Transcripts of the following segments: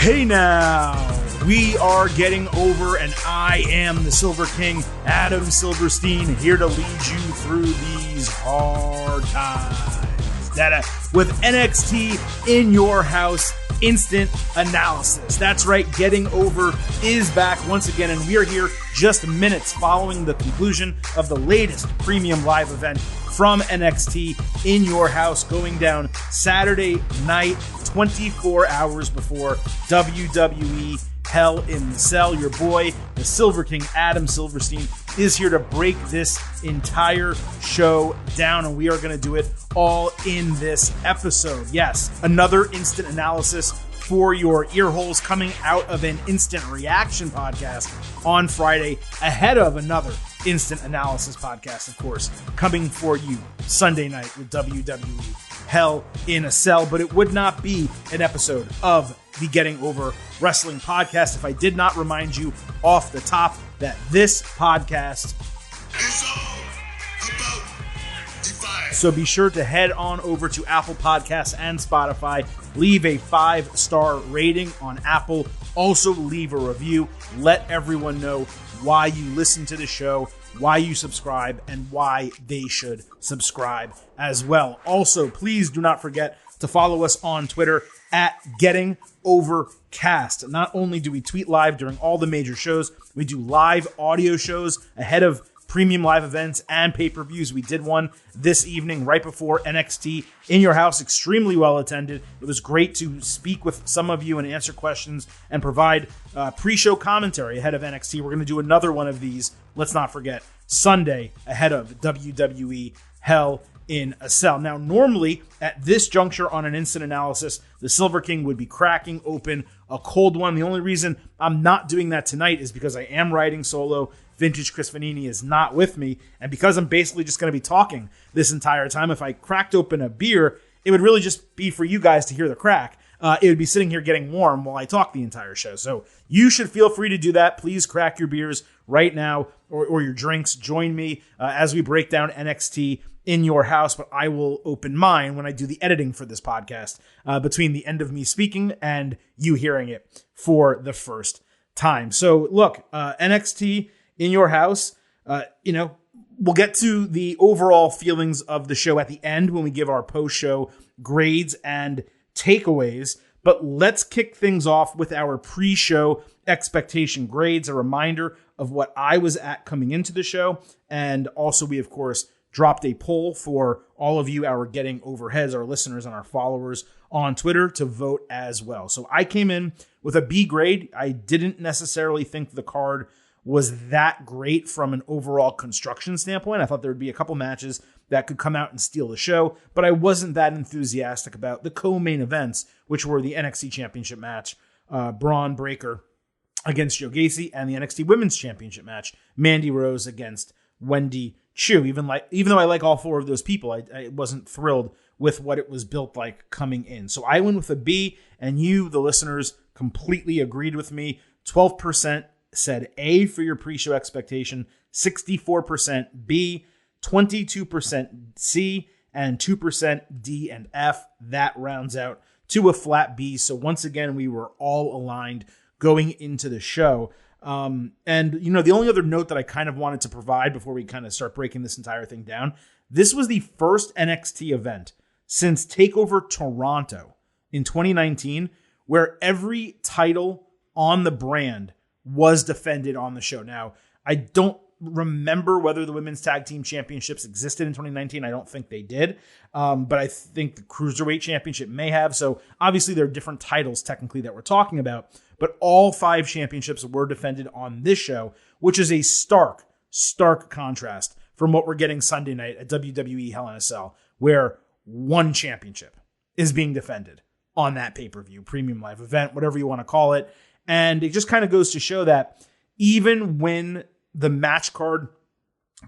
Hey now, we are getting over, and I am the Silver King, Adam Silverstein, here to lead you through these hard times. With NXT In Your House Instant Analysis. That's right, Getting Over is back once again, and we are here just minutes following the conclusion of the latest premium live event from NXT In Your House, going down Saturday night, 24 hours before WWE Hell in the Cell. Your boy, the Silver King, Adam Silverstein, is here to break this entire show down, and we are going to do it all in this episode. Yes, another instant analysis for your ear holes coming out of an instant reaction podcast on Friday, ahead of another instant analysis podcast, of course, coming for you Sunday night with WWE Hell in a Cell. But it would not be an episode of the Getting Over Wrestling podcast if I did not remind you off the top that this podcast is all about Defiance. So be sure to head on over to Apple Podcasts and Spotify. Leave a 5-star rating on Apple. Also leave a review. Let everyone know why you listen to the show, why you subscribe, and why they should subscribe as well. Also, please do not forget to follow us on Twitter at Getting Overcast. Not only do we tweet live during all the major shows, we do live audio shows ahead of premium live events and pay-per-views. We did one this evening right before NXT In Your House, extremely well attended. It was great to speak with some of you and answer questions and provide pre-show commentary ahead of NXT. We're going to do another one of these, let's not forget, Sunday ahead of WWE Hell in a Cell. Now, normally at this juncture on an instant analysis, the Silver King would be cracking open a cold one. The only reason I'm not doing that tonight is because I am riding solo. Vintage Chris Vanini is not with me, and because I'm basically just going to be talking this entire time, if I cracked open a beer, it would really just be for you guys to hear the crack. It would be sitting here getting warm while I talk the entire show. So you should feel free to do that. Please crack your beers right now, or your drinks. Join me as we break down NXT In Your House, but I will open mine when I do the editing for this podcast between the end of me speaking and you hearing it for the first time. So look, NXT In Your House, we'll get to the overall feelings of the show at the end when we give our post-show grades and takeaways, but let's kick things off with our pre-show expectation grades, a reminder of what I was at coming into the show, and also we, of course, dropped a poll for all of you, our Getting Overheads, our listeners and our followers on Twitter, to vote as well. So I came in with a B grade. I didn't necessarily think the card was that great from an overall construction standpoint. I thought there would be a couple matches that could come out and steal the show, but I wasn't that enthusiastic about the co-main events, which were the NXT Championship match, Braun Breaker against Joe Gacy, and the NXT Women's Championship match, Mandy Rose against Wendy Chu. Even though I like all four of those people, I wasn't thrilled with what it was built like coming in. So I went with a B, and you, the listeners, completely agreed with me. 12% said A for your pre-show expectation, 64% B, 22% C, and 2% D and F. That rounds out to a flat B. So once again, we were all aligned going into the show. And the only other note that I kind of wanted to provide before we kind of start breaking this entire thing down, this was the first NXT event since TakeOver Toronto in 2019 where every title on the brand was defended on the show. Now, I don't remember whether the Women's Tag Team Championships existed in 2019. I don't think they did. But I think the Cruiserweight Championship may have. So obviously there are different titles technically that we're talking about. But all 5 championships were defended on this show, which is a stark contrast from what we're getting Sunday night at WWE Hell in a Cell, where one championship is being defended on that pay-per-view, premium live event, whatever you want to call it. And it just kind of goes to show that even when the match card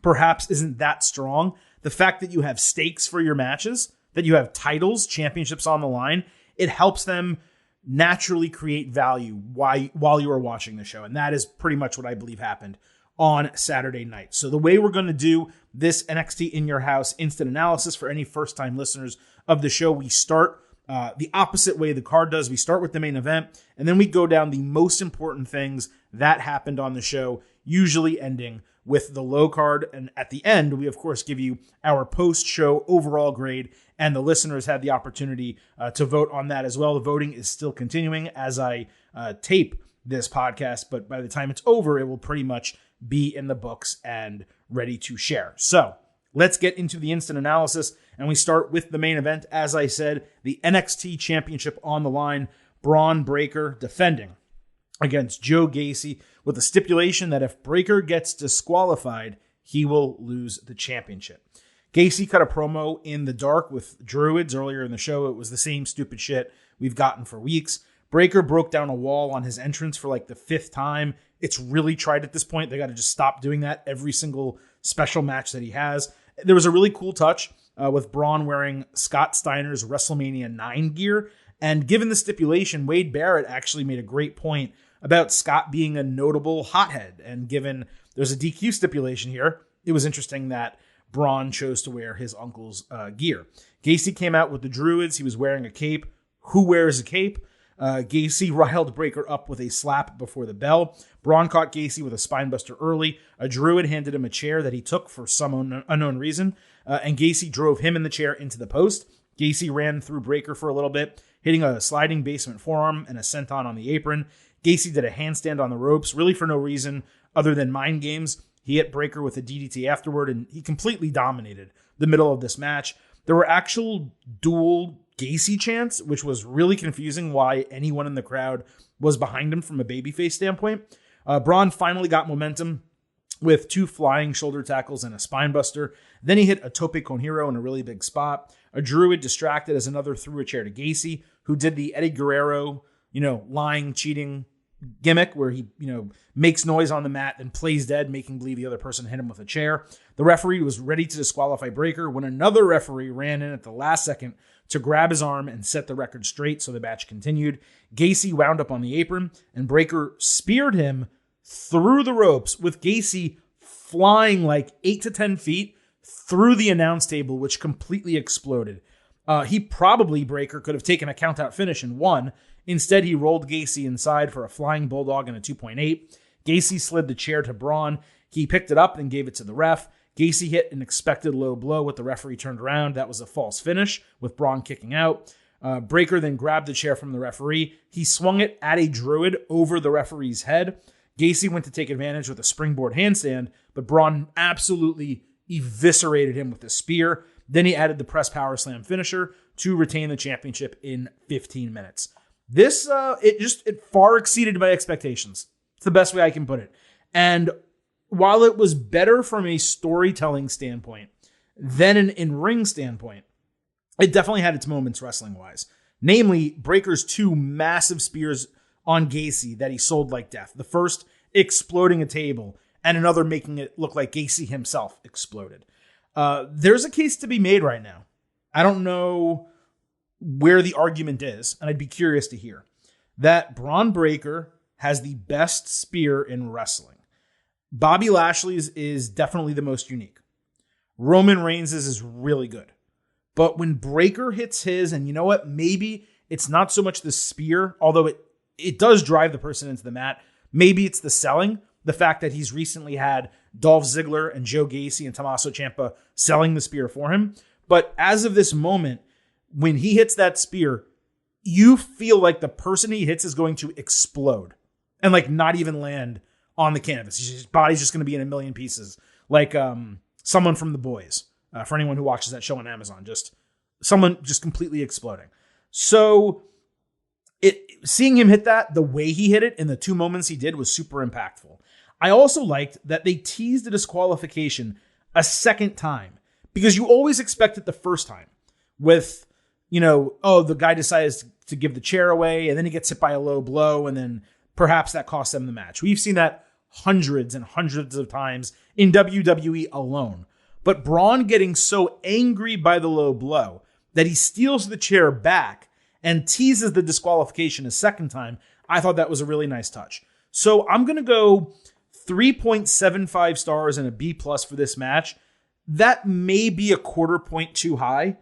perhaps isn't that strong, the fact that you have stakes for your matches, that you have titles, championships on the line, it helps them naturally create value while you are watching the show. And that is pretty much what I believe happened on Saturday night. So the way we're going to do this NXT In Your House instant analysis for any first-time listeners of the show, we start the opposite way the card does. We start with the main event, and then we go down the most important things that happened on the show, usually ending with the low card. And at the end, we, of course, give you our post-show overall grade, and the listeners had the opportunity to vote on that as well. The voting is still continuing as I tape this podcast, but by the time it's over, it will pretty much be in the books and ready to share. So let's get into the instant analysis, and we start with the main event. As I said, the NXT Championship on the line. Braun Breaker defending against Joe Gacy with the stipulation that if Breaker gets disqualified, he will lose the championship. Gacy cut a promo in the dark with Druids earlier in the show. It was the same stupid shit we've gotten for weeks. Breaker broke down a wall on his entrance for like the 5th time. It's really tried at this point. They got to just stop doing that every single special match that he has. There was a really cool touch with Braun wearing Scott Steiner's WrestleMania 9 gear. And given the stipulation, Wade Barrett actually made a great point about Scott being a notable hothead. And given there's a DQ stipulation here, it was interesting that Braun chose to wear his uncle's gear. Gacy came out with the Druids. He was wearing a cape. Who wears a cape? Gacy riled Breaker up with a slap before the bell. Braun caught Gacy with a spinebuster early. A Druid handed him a chair that he took for some unknown reason, and Gacy drove him in the chair into the post. Gacy ran through Breaker for a little bit, hitting a sliding basement forearm and a senton on the apron. Gacy did a handstand on the ropes, really for no reason other than mind games. He hit Breaker with a DDT afterward, and he completely dominated the middle of this match. There were actual dual Gacy chants, which was really confusing why anyone in the crowd was behind him from a babyface standpoint. Braun finally got momentum with 2 flying shoulder tackles and a spinebuster. Then he hit a tope con hero in a really big spot. A Druid distracted as another threw a chair to Gacy, who did the Eddie Guerrero, lying, cheating gimmick where he, makes noise on the mat and plays dead, making believe the other person hit him with a chair. The referee was ready to disqualify Breaker when another referee ran in at the last second to grab his arm and set the record straight, so the match continued. Gacy wound up on the apron, and Breaker speared him through the ropes, with Gacy flying like 8 to 10 feet through the announce table, which completely exploded. Breaker could have taken a count-out finish and won. Instead, he rolled Gacy inside for a flying bulldog and a 2.8. Gacy slid the chair to Braun. He picked it up and gave it to the ref. Gacy hit an expected low blow with the referee turned around. That was a false finish with Braun kicking out. Breaker then grabbed the chair from the referee. He swung it at a Druid over the referee's head. Gacy went to take advantage with a springboard handstand, but Braun absolutely eviscerated him with a spear. Then he added the press power slam finisher to retain the championship in 15 minutes. This, it far exceeded my expectations. It's the best way I can put it. And while it was better from a storytelling standpoint than an in-ring standpoint, it definitely had its moments wrestling-wise. Namely, Breaker's 2 massive spears on Gacy that he sold like death. The first exploding a table, and another making it look like Gacy himself exploded. There's a case to be made right now. I don't know where the argument is, and I'd be curious to hear, that Braun Breaker has the best spear in wrestling. Bobby Lashley's is definitely the most unique. Roman Reigns' is really good. But when Breaker hits his, and you know what, maybe it's not so much the spear, although it does drive the person into the mat. Maybe it's the selling, the fact that he's recently had Dolph Ziggler and Joe Gacy and Tommaso Ciampa selling the spear for him. But as of this moment, when he hits that spear, you feel like the person he hits is going to explode and like not even land on the canvas. His body's just going to be in a million pieces. Like someone from The Boys, for anyone who watches that show on Amazon, someone completely exploding. So seeing him hit that, the way he hit it in the 2 moments he did was super impactful. I also liked that they teased the disqualification a second time, because you always expect it the first time with, the guy decides to give the chair away and then he gets hit by a low blow and then perhaps that costs them the match. We've seen that hundreds and hundreds of times in WWE alone. But Braun getting so angry by the low blow that he steals the chair back and teases the disqualification a second time, I thought that was a really nice touch. So I'm going to go 3.75 stars and a B+ for this match. That may be a 0.25 point too high.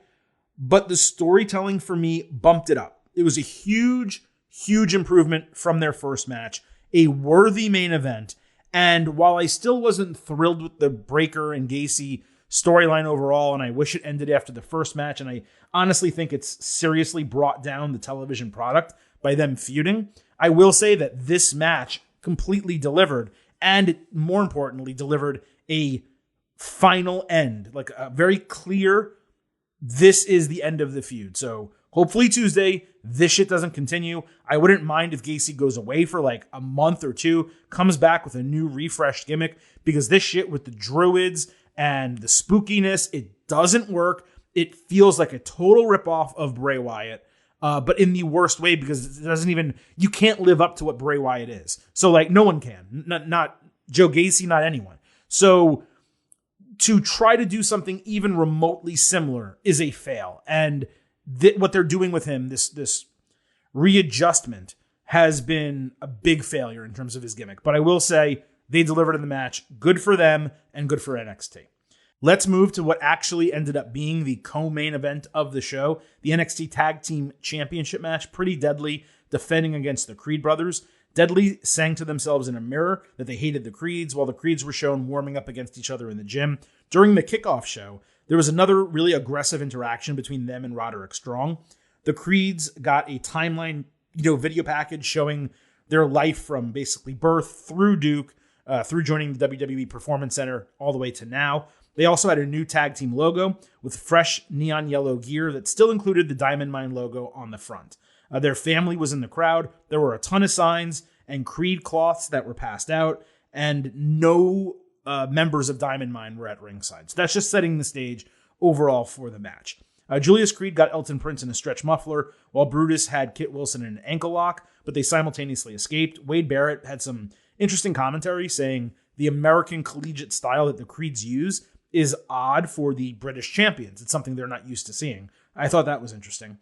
but the storytelling for me bumped it up. It was a huge, huge improvement from their first match, a worthy main event. And while I still wasn't thrilled with the Breakker and Gacy storyline overall, and I wish it ended after the first match, and I honestly think it's seriously brought down the television product by them feuding, I will say that this match completely delivered, and it, more importantly, delivered a final end, like a very clear, this is the end of the feud. So hopefully Tuesday, this shit doesn't continue. I wouldn't mind if Gacy goes away for like a month or two, comes back with a new refreshed gimmick, because this shit with the druids and the spookiness, it doesn't work. It feels like a total ripoff of Bray Wyatt, but in the worst way, because it doesn't even, you can't live up to what Bray Wyatt is. So like no one can, not Joe Gacy, not anyone. So to try to do something even remotely similar is a fail. And what they're doing with him, this readjustment, has been a big failure in terms of his gimmick. But I will say they delivered in the match. Good for them and good for NXT. Let's move to what actually ended up being the co-main event of the show, the NXT Tag Team Championship match. Pretty Deadly defending against the Creed brothers. Deadly sang to themselves in a mirror that they hated the Creeds, while the Creeds were shown warming up against each other in the gym. During the kickoff show, there was another really aggressive interaction between them and Roderick Strong. The Creeds got a timeline, video package showing their life from basically birth through Duke, through joining the WWE Performance Center, all the way to now. They also had a new tag team logo with fresh neon yellow gear that still included the Diamond Mine logo on the front. Their family was in the crowd. There were a ton of signs and Creed cloths that were passed out, and no members of Diamond Mine were at ringside. So that's just setting the stage overall for the match. Julius Creed got Elton Prince in a stretch muffler, while Brutus had Kit Wilson in an ankle lock, but they simultaneously escaped. Wade Barrett had some interesting commentary saying the American collegiate style that the Creeds use is odd for the British champions. It's something they're not used to seeing. I thought that was interesting.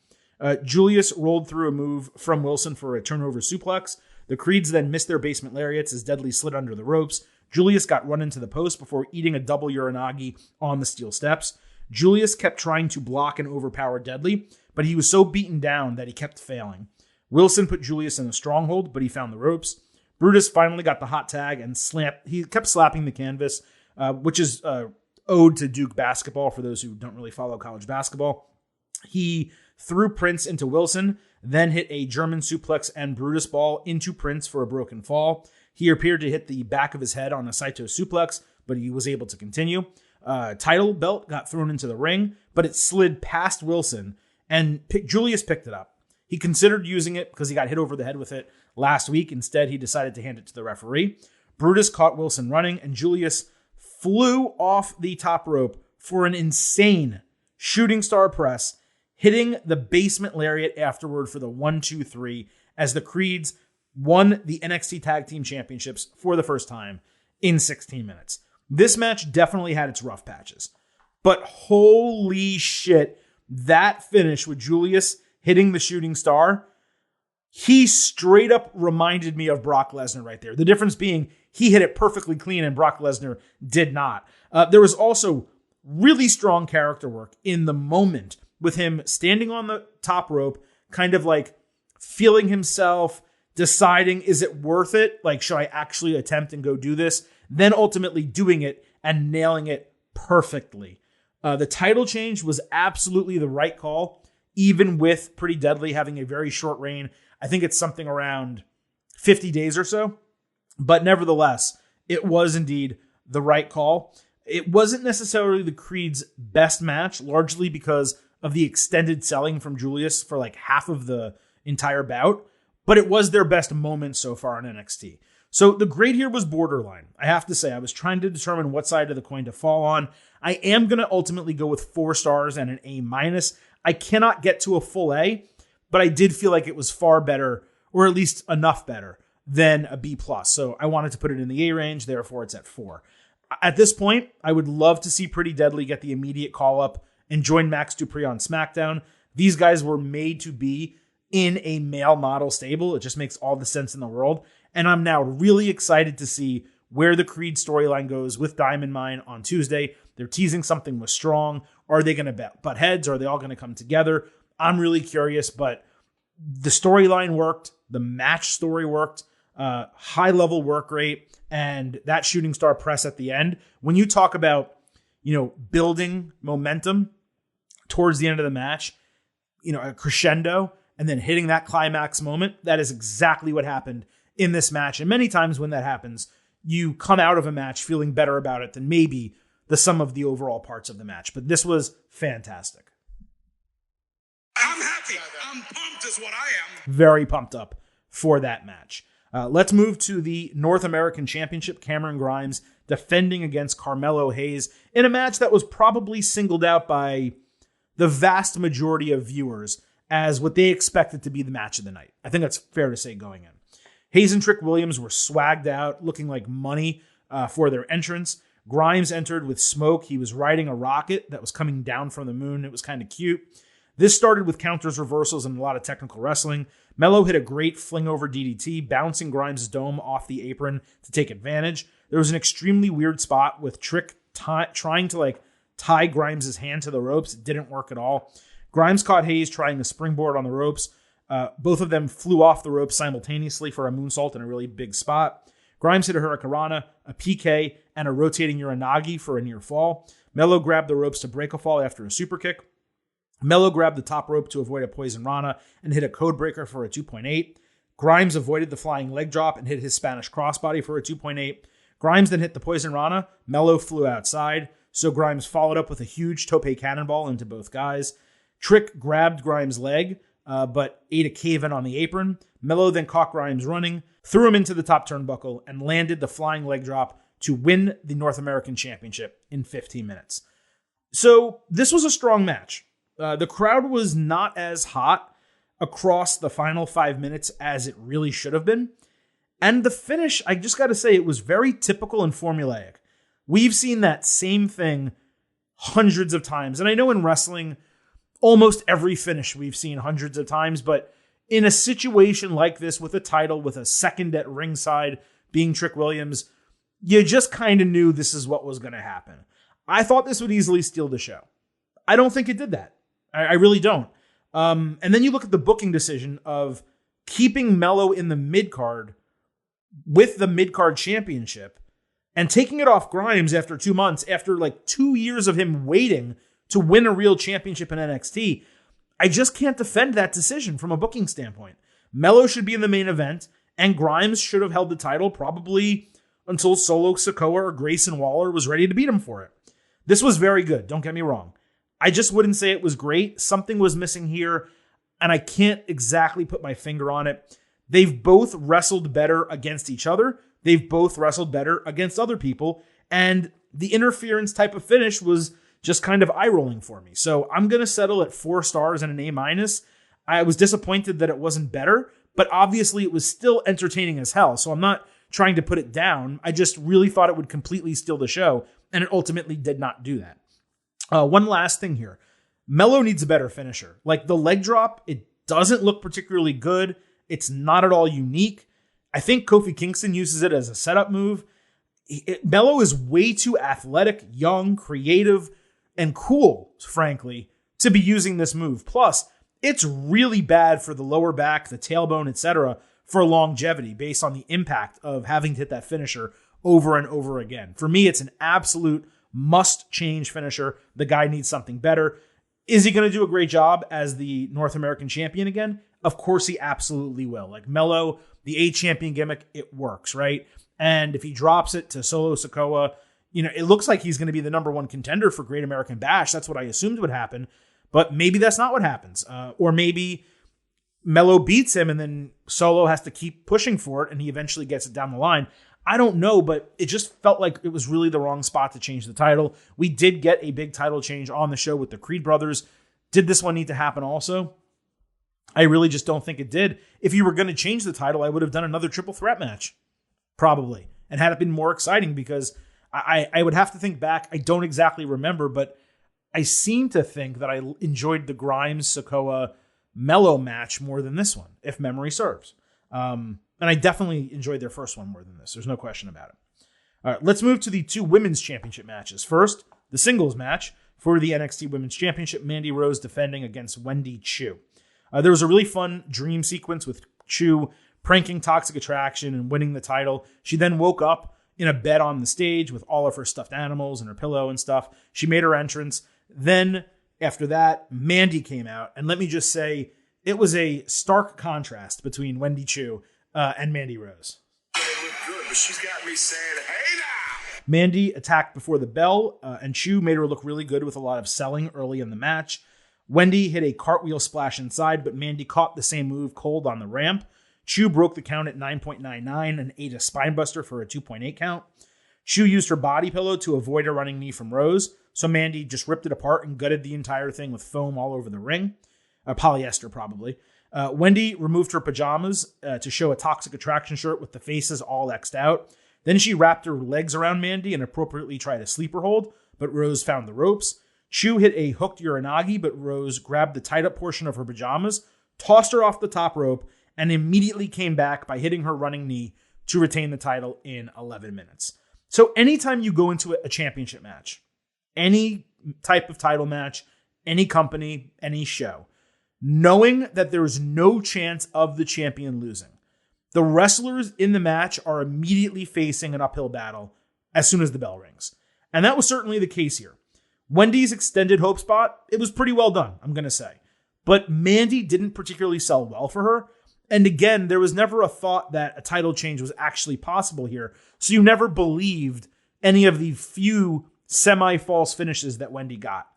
Julius rolled through a move from Wilson for a turnover suplex. The Creeds then missed their basement lariats as Deadly slid under the ropes. Julius got run into the post before eating a double Uranagi on the steel steps. Julius kept trying to block and overpower Deadly, but he was so beaten down that he kept failing. Wilson put Julius in a stronghold, but he found the ropes. Brutus finally got the hot tag and he kept slapping the canvas, which is ode to Duke basketball for those who don't really follow college basketball. He threw Prince into Wilson, then hit a German suplex and Brutus ball into Prince for a broken fall. He appeared to hit the back of his head on a Saito suplex, but he was able to continue. Title belt got thrown into the ring, but it slid past Wilson, and Julius picked it up. He considered using it because he got hit over the head with it last week. Instead, he decided to hand it to the referee. Brutus caught Wilson running, and Julius flew off the top rope for an insane shooting star press, hitting the basement lariat afterward for the 1-2-3 as the Creeds won the NXT Tag Team Championships for the first time in 16 minutes. This match definitely had its rough patches, but holy shit, that finish with Julius hitting the shooting star, he straight up reminded me of Brock Lesnar right there. The difference being he hit it perfectly clean and Brock Lesnar did not. There was also really strong character work in the moment with him standing on the top rope, kind of like feeling himself, deciding, is it worth it? Like, should I actually attempt and go do this? Then ultimately doing it and nailing it perfectly. The title change was absolutely the right call, even with Pretty Deadly having a very short reign. I think it's something around 50 days or so. But nevertheless, it was indeed the right call. It wasn't necessarily the Creed's best match, largely because of the extended selling from Julius for like half of the entire bout, but it was their best moment so far in NXT. So the grade here was borderline. I have to say, I was trying to determine what side of the coin to fall on. I am going to ultimately go with 4 stars and an A-. I cannot get to a full A, but I did feel like it was far better, or at least enough better, than a B+. So I wanted to put it in the A range, therefore it's at 4. At this point, I would love to see Pretty Deadly get the immediate call-up and join Max Dupree on SmackDown. These guys were made to be in a male model stable. It just makes all the sense in the world. And I'm now really excited to see where the Creed storyline goes with Diamond Mine on Tuesday. They're teasing something with Strong. Are they going to butt heads? Are they all going to come together? I'm really curious, but the storyline worked. The match story worked. High level work rate, and that shooting star press at the end. When you talk about, building momentum towards the end of the match, a crescendo, and then hitting that climax moment, that is exactly what happened in this match. And many times when that happens, you come out of a match feeling better about it than maybe the sum of the overall parts of the match. But this was fantastic. I'm happy. I'm pumped is what I am. Very pumped up for that match. Let's move to the North American Championship. Cameron Grimes defending against Carmelo Hayes in a match that was probably singled out by the vast majority of viewers as what they expected to be the match of the night. I think that's fair to say going in. Hayes and Trick Williams were swagged out, looking like money for their entrance. Grimes entered with smoke. He was riding a rocket that was coming down from the moon. It was kind of cute. This started with counters, reversals, and a lot of technical wrestling. Mello hit a great fling over DDT, bouncing Grimes' dome off the apron to take advantage. There was an extremely weird spot with Trick trying to tie Grimes' hand to the ropes. It didn't work at all. Grimes caught Hayes trying a springboard on the ropes. Both of them flew off the ropes simultaneously for a moonsault in a really big spot. Grimes hit a Hurricanrana, a PK, and a rotating Uranagi for a near fall. Mello grabbed the ropes to break a fall after a super kick. Mello grabbed the top rope to avoid a Poison Rana and hit a code breaker for a 2.8. Grimes avoided the flying leg drop and hit his Spanish crossbody for a 2.8. Grimes then hit the Poison Rana. Mello flew outside, so Grimes followed up with a huge tope cannonball into both guys. Trick grabbed Grimes' leg, but ate a cave-in on the apron. Mello then caught Grimes running, threw him into the top turnbuckle, and landed the flying leg drop to win the North American Championship in 15 minutes. So this was a strong match. The crowd was not as hot across the final 5 minutes as it really should have been. And the finish, I just got to say, it was very typical and formulaic. We've seen that same thing hundreds of times. And I know in wrestling, almost every finish we've seen hundreds of times. But in a situation like this with a title, with a second at ringside being Trick Williams, you just kind of knew this is what was going to happen. I thought this would easily steal the show. I don't think it did that. I really don't. And then you look at the booking decision of keeping Mello in the mid-card with the mid-card championship and taking it off Grimes after 2 months, after 2 years of him waiting to win a real championship in NXT. I just can't defend that decision from a booking standpoint. Mello should be in the main event, and Grimes should have held the title probably until Solo Sikoa or Grayson Waller was ready to beat him for it. This was very good, don't get me wrong. I just wouldn't say it was great. Something was missing here, and I can't exactly put my finger on it. They've both wrestled better against each other. They've both wrestled better against other people, and the interference type of finish was just kind of eye-rolling for me. So I'm going to settle at 4 stars and an A-. I was disappointed that it wasn't better, but obviously it was still entertaining as hell, so I'm not trying to put it down. I just really thought it would completely steal the show, and it ultimately did not do that. One last thing here. Mello needs a better finisher. The leg drop, it doesn't look particularly good. It's not at all unique. I think Kofi Kingston uses it as a setup move. Mello is way too athletic, young, creative, and cool, frankly, to be using this move. Plus, it's really bad for the lower back, the tailbone, etc., for longevity based on the impact of having to hit that finisher over and over again. For me, it's an absolute must-change finisher. The guy needs something better. Is he going to do a great job as the North American champion again? Of course he absolutely will. Mello, the A-champion gimmick, it works, right? And if he drops it to Solo Sikoa, it looks like he's going to be the number one contender for Great American Bash. That's what I assumed would happen. But maybe that's not what happens. Or maybe Mello beats him and then Solo has to keep pushing for it and he eventually gets it down the line. I don't know, but it just felt like it was really the wrong spot to change the title. We did get a big title change on the show with the Creed brothers. Did this one need to happen also? I really just don't think it did. If you were going to change the title, I would have done another triple threat match, probably, and had it been more exciting because I would have to think back. I don't exactly remember, but I seem to think that I enjoyed the Grimes, Sikoa, Mello match more than this one, if memory serves. And I definitely enjoyed their first one more than this. There's no question about it. All right, let's move to the 2 women's championship matches. First, the singles match for the NXT Women's Championship, Mandy Rose defending against Wendy Chu. There was a really fun dream sequence with Chu pranking Toxic Attraction and winning the title. She then woke up in a bed on the stage with all of her stuffed animals and her pillow and stuff. She made her entrance. Then, after that, Mandy came out. And let me just say, it was a stark contrast between Wendy Chu and Mandy Rose. They look good, but she's got me saying, hey now! Mandy attacked before the bell, and Chu made her look really good with a lot of selling early in the match. Wendy hit a cartwheel splash inside, but Mandy caught the same move cold on the ramp. Chu broke the count at 9.99 and ate a spinebuster for a 2.8 count. Chu used her body pillow to avoid a running knee from Rose, so Mandy just ripped it apart and gutted the entire thing with foam all over the ring. Polyester, probably. Wendy removed her pajamas to show a Toxic Attraction shirt with the faces all X'd out. Then she wrapped her legs around Mandy and appropriately tried a sleeper hold, but Rose found the ropes. Chu hit a hooked uranagi, but Rose grabbed the tied-up portion of her pajamas, tossed her off the top rope, and immediately came back by hitting her running knee to retain the title in 11 minutes. So anytime you go into a championship match, any type of title match, any company, any show, knowing that there is no chance of the champion losing, the wrestlers in the match are immediately facing an uphill battle as soon as the bell rings. And that was certainly the case here. Wendy's extended hope spot, it was pretty well done, I'm going to say. But Mandy didn't particularly sell well for her. And again, there was never a thought that a title change was actually possible here. So you never believed any of the few semi-false finishes that Wendy got.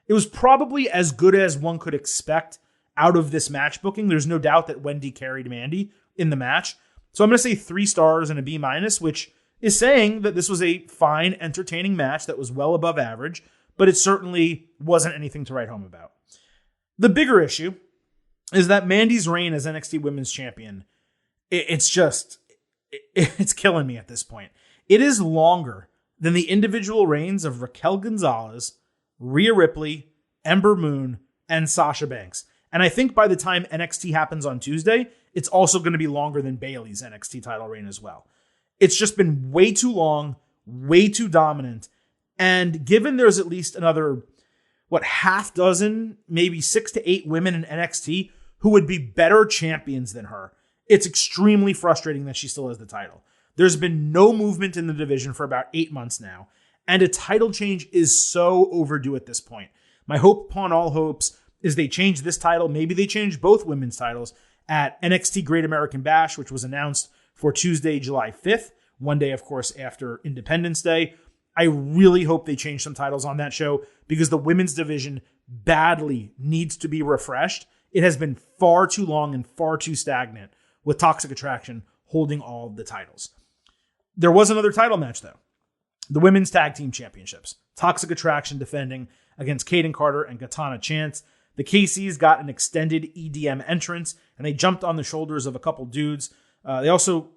It was probably as good as one could expect out of this match booking. There's no doubt that Wendy carried Mandy in the match. So I'm going to say 3 stars and a B-, which is saying that this was a fine, entertaining match that was well above average, but it certainly wasn't anything to write home about. The bigger issue is that Mandy's reign as NXT Women's Champion, it's killing me at this point. It is longer than the individual reigns of Raquel Gonzalez, Rhea Ripley, Ember Moon, and Sasha Banks. And I think by the time NXT happens on Tuesday, it's also going to be longer than Bayley's NXT title reign as well. It's just been way too long, way too dominant. And given there's at least another, half dozen, maybe 6 to 8 women in NXT who would be better champions than her, it's extremely frustrating that she still has the title. There's been no movement in the division for about 8 months now, and a title change is so overdue at this point. My hope upon all hopes is they change this title. Maybe they change both women's titles at NXT Great American Bash, which was announced for Tuesday, July 5th, one day, of course, after Independence Day. I really hope they change some titles on that show because the women's division badly needs to be refreshed. It has been far too long and far too stagnant with Toxic Attraction holding all of the titles. There was another title match, though. The Women's Tag Team Championships. Toxic Attraction defending against Kaden Carter and Katana Chance. The KCs got an extended EDM entrance, and they jumped on the shoulders of a couple dudes. They also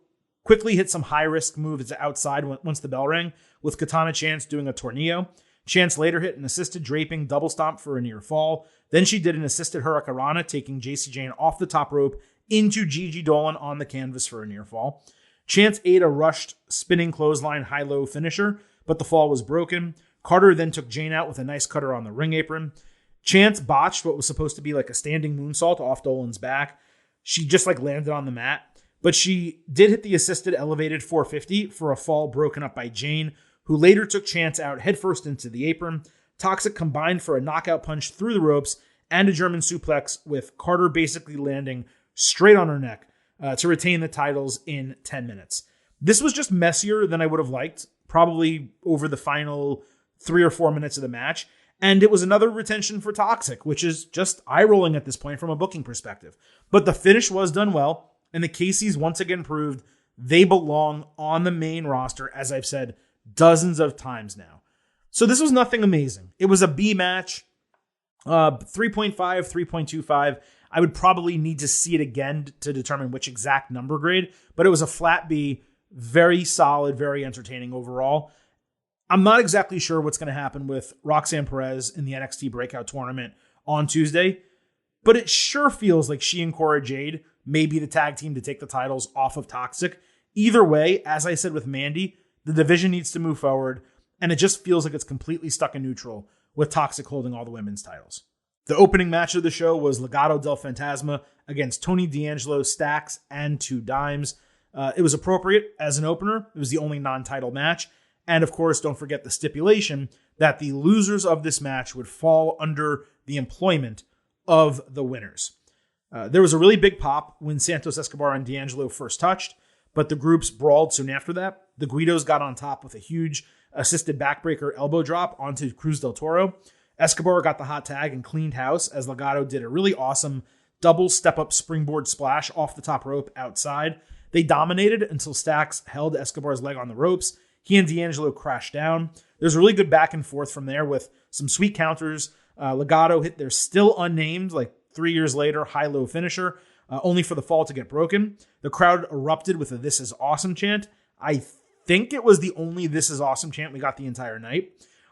quickly hit some high-risk moves outside once the bell rang, with Katana Chance doing a tornillo. Chance later hit an assisted draping double stomp for a near fall. Then she did an assisted hurricanrana, taking JC Jane off the top rope into Gigi Dolan on the canvas for a near fall. Chance ate a rushed spinning clothesline high-low finisher, but the fall was broken. Carter then took Jane out with a nice cutter on the ring apron. Chance botched what was supposed to be like a standing moonsault off Dolan's back. She just landed on the mat, but she did hit the assisted elevated 450 for a fall broken up by Jane, who later took Chance out headfirst into the apron. Toxic combined for a knockout punch through the ropes and a German suplex, with Carter basically landing straight on her neck to retain the titles in 10 minutes. This was just messier than I would have liked, probably over the final 3 or 4 minutes of the match. And it was another retention for Toxic, which is just eye-rolling at this point from a booking perspective. But the finish was done well, and the KCs once again proved they belong on the main roster, as I've said dozens of times now. So this was nothing amazing. It was a B match, 3.5, 3.25. I would probably need to see it again to determine which exact number grade, but it was a flat B, very solid, very entertaining overall. I'm not exactly sure what's going to happen with Roxanne Perez in the NXT Breakout Tournament on Tuesday, but it sure feels like she and Cora Jade may be the tag team to take the titles off of Toxic. Either way, as I said with Mandy, The division needs to move forward, and it just feels like it's completely stuck in neutral with Toxic holding all the women's titles. The opening match of the show was Legado del Fantasma against Tony D'Angelo, Stax, and Two Dimes. It was appropriate as an opener. It was the only non-title match. And of course, don't forget the stipulation that the losers of this match would fall under the employment of the winners. There was a really big pop when Santos Escobar and D'Angelo first touched, but the groups brawled soon after that. The Guidos got on top with a huge assisted backbreaker elbow drop onto Cruz del Toro. Escobar got the hot tag and cleaned house as Legado did a really awesome double step-up springboard splash off the top rope outside. They dominated until Stax held Escobar's leg on the ropes. He and D'Angelo crashed down. There's a really good back and forth from there with some sweet counters. Legado hit their still unnamed, 3 years later, high-low finisher, only for the fall to get broken. The crowd erupted with a "This is awesome" chant. I think it was the only "This is awesome" chant we got the entire night.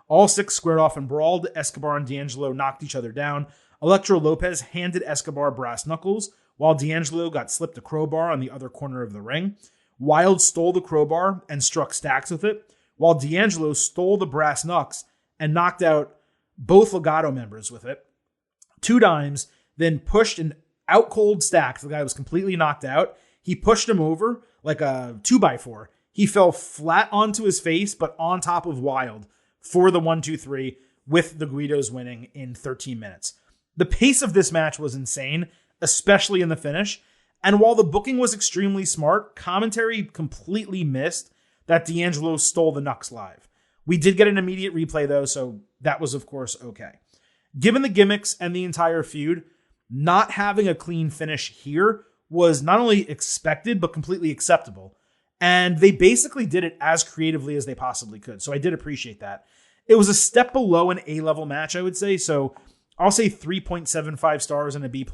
All six squared off and brawled. Escobar and D'Angelo knocked each other down. Electro Lopez handed Escobar brass knuckles, while D'Angelo got slipped a crowbar on the other corner of the ring. Wild stole the crowbar and struck Stax with it, while D'Angelo stole the brass knucks and knocked out both Legado members with it. Two Dimes then pushed an out-cold Stax. The guy was completely knocked out. He pushed him over like a 2x4. He fell flat onto his face, but on top of Wild for the 1-2-3, with the Guidos winning in 13 minutes. The pace of this match was insane, especially in the finish. And while the booking was extremely smart, commentary completely missed that D'Angelo stole the Nux live. We did get an immediate replay, though, so that was, of course, okay. Given the gimmicks and the entire feud, not having a clean finish here was not only expected, but completely acceptable. And they basically did it as creatively as they possibly could. So I did appreciate that. It was a step below an A-level match, I would say. So I'll say 3.75 stars and a B+.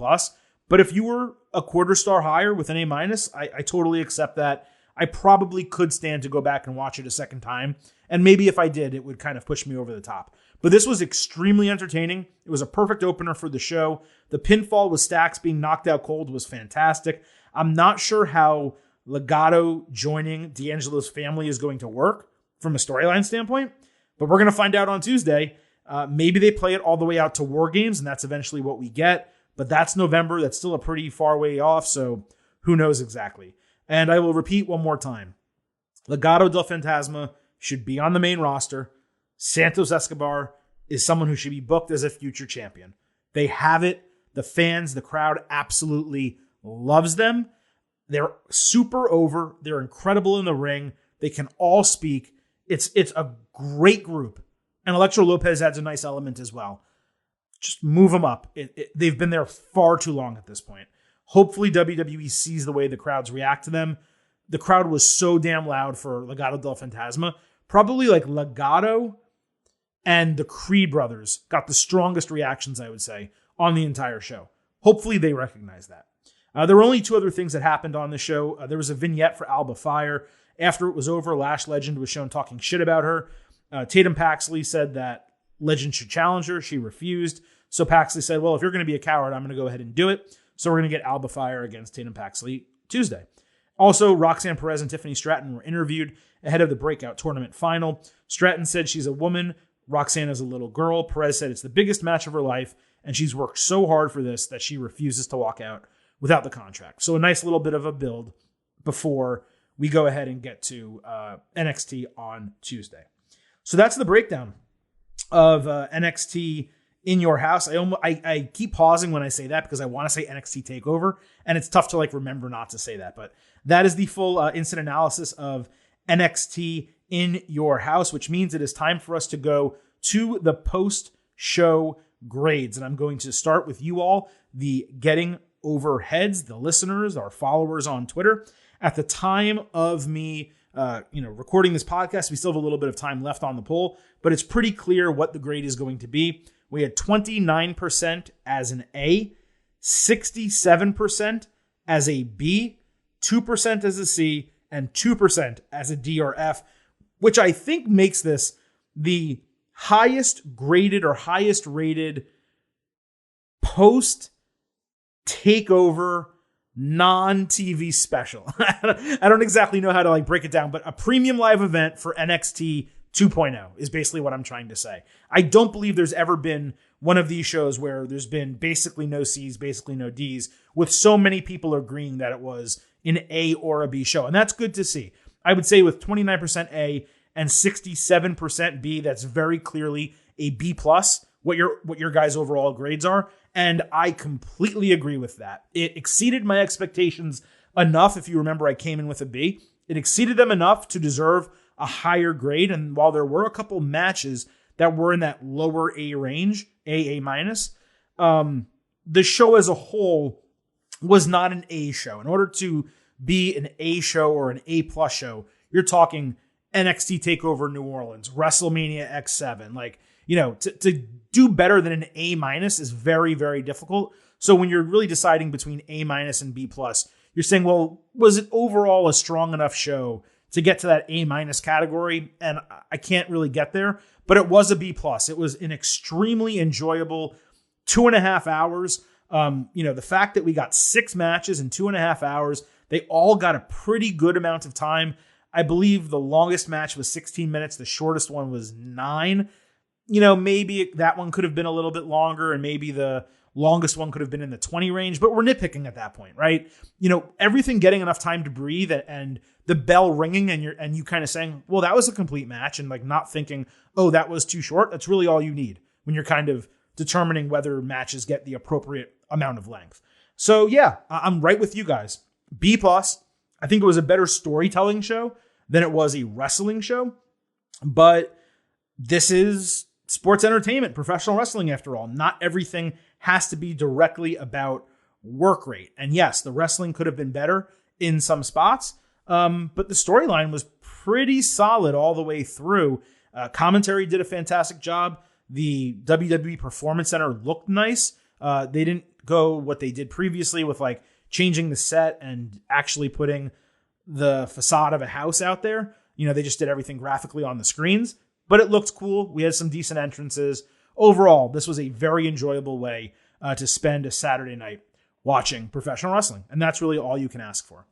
But if you were a quarter star higher with an A-, I totally accept that. I probably could stand to go back and watch it a second time. And maybe if I did, it would kind of push me over the top. But this was extremely entertaining. It was a perfect opener for the show. The pinfall with Stax being knocked out cold was fantastic. I'm not sure how Legado joining D'Angelo's family is going to work from a storyline standpoint, but we're going to find out on Tuesday. Maybe they play it all the way out to War Games, and that's eventually what we get. But that's November. That's still a pretty far way off, so who knows exactly. And I will repeat one more time. Legado del Fantasma should be on the main roster. Santos Escobar is someone who should be booked as a future champion. They have it. The fans, the crowd absolutely loves them. They're super over. They're incredible in the ring. They can all speak. It's a great group. And Electro Lopez adds a nice element as well. Just move them up. They've been there far too long at this point. Hopefully WWE sees the way the crowds react to them. The crowd was so damn loud for Legado del Fantasma. Probably Legado and the Creed brothers got the strongest reactions, I would say, on the entire show. Hopefully they recognize that. There were only two other things that happened on the show. There was a vignette for Alba Fire. After it was over, Lash Legend was shown talking shit about her. Tatum Paxley said that Legend should challenge her. She refused. So Paxley said, well, if you're going to be a coward, I'm going to go ahead and do it. So we're going to get Alba Fire against Tatum Paxley Tuesday. Also, Roxanne Perez and Tiffany Stratton were interviewed ahead of the breakout tournament final. Stratton said she's a woman. Roxanne is a little girl. Perez said it's the biggest match of her life, and she's worked so hard for this that she refuses to walk out without the contract. So a nice little bit of a build before we go ahead and get to NXT on Tuesday. So that's the breakdown of NXT In Your House. I keep pausing when I say that because I want to say NXT TakeOver, and it's tough to remember not to say that. But that is the full instant analysis of NXT In Your House, which means it is time for us to go to the post-show grades. And I'm going to start with you all, the Getting Over Heads, the listeners, our followers on Twitter. At the time of me recording this podcast, we still have a little bit of time left on the poll, but it's pretty clear what the grade is going to be. We had 29% as an A, 67% as a B, 2% as a C, and 2% as a D or F, which I think makes this the highest graded or highest rated post takeover non-TV special. I don't exactly know how to break it down, but a premium live event for NXT 2.0 is basically what I'm trying to say. I don't believe there's ever been one of these shows where there's been basically no C's, basically no D's, with so many people agreeing that it was an A or a B show. And that's good to see. I would say with 29% A and 67% B, that's very clearly a B+, what your guys' overall grades are. And I completely agree with that. It exceeded my expectations enough. If you remember, I came in with a B. It exceeded them enough to deserve a higher grade. And while there were a couple matches that were in that lower A range, A-, the show as a whole was not an A show. In order to be an A show or an A+ show, you're talking NXT TakeOver New Orleans, WrestleMania X7. To do better than an A- is very, very difficult. So when you're really deciding between A- and B+, you're saying, well, was it overall a strong enough show to get to that A- category? And I can't really get there, but it was a B+. It was an extremely enjoyable 2.5 hours. The fact that we got 6 matches in 2.5 hours, they all got a pretty good amount of time. I believe the longest match was 16 minutes. The shortest one was 9. Maybe that one could have been a little bit longer, and maybe the longest one could have been in the 20 range, but we're nitpicking at that point, right? Everything getting enough time to breathe and the bell ringing and you kind of saying, well, that was a complete match, and not thinking, oh, that was too short. That's really all you need when you're kind of determining whether matches get the appropriate amount of length. So yeah, I'm right with you guys. B+. I think it was a better storytelling show than it was a wrestling show, but this is sports entertainment, professional wrestling after all. Not everything has to be directly about work rate. And yes, the wrestling could have been better in some spots, but the storyline was pretty solid all the way through. Commentary did a fantastic job. The WWE Performance Center looked nice. They didn't go what they did previously with changing the set and actually putting the facade of a house out there. They just did everything graphically on the screens, but it looked cool. We had some decent entrances. Overall, this was a very enjoyable way to spend a Saturday night watching professional wrestling. And that's really all you can ask for.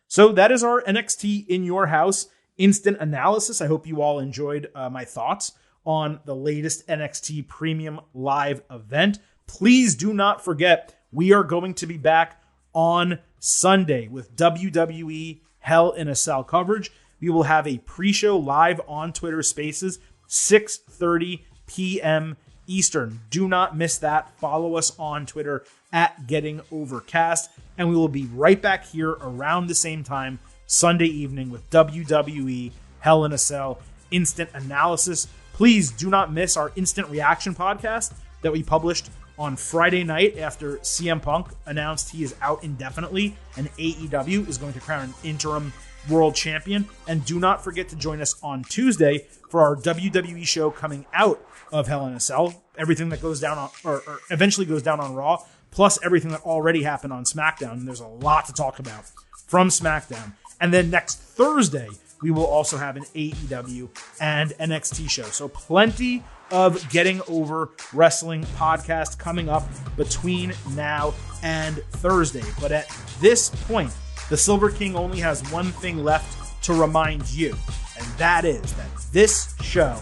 So that is our NXT In Your House instant analysis. I hope you all enjoyed my thoughts on the latest NXT Premium Live event. Please do not forget, we are going to be back on Sunday with WWE Hell in a Cell coverage. We will have a pre-show live on Twitter Spaces, 6:30 p.m. Eastern. Do not miss that. Follow us on Twitter at GettingOvercast, and we will be right back here around the same time Sunday evening with WWE Hell in a Cell instant analysis. Please do not miss our instant reaction podcast that we published on Friday night after CM Punk announced he is out indefinitely and AEW is going to crown an interim world champion. And do not forget to join us on Tuesday for our WWE show coming out of Hell in a Cell. Everything that goes down on, or eventually goes down on Raw, plus everything that already happened on SmackDown. And there's a lot to talk about from SmackDown. And then next Thursday, we will also have an AEW and NXT show. So plenty of Getting Over Wrestling podcast coming up between now and Thursday. But at this point, the Silver King only has one thing left to remind you, and that is that this show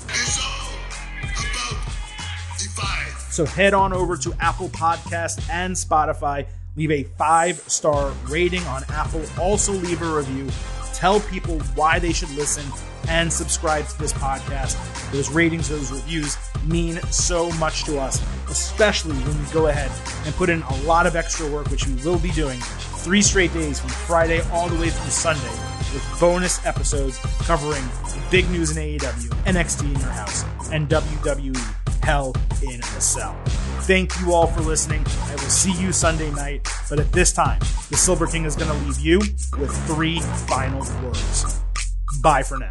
It's all about divide. So head on over to Apple Podcasts and Spotify. Leave a 5-star rating on Apple. Also leave a review. Tell people why they should listen and subscribe to this podcast. Those ratings, those reviews mean so much to us, especially when we go ahead and put in a lot of extra work, which we will be doing 3 straight days from Friday all the way through Sunday with bonus episodes covering the big news in AEW, NXT In Your House, and WWE Hell in a Cell. Thank you all for listening. I will see you Sunday night, but at this time, the Silver King is going to leave you with 3 final words. Bye for now.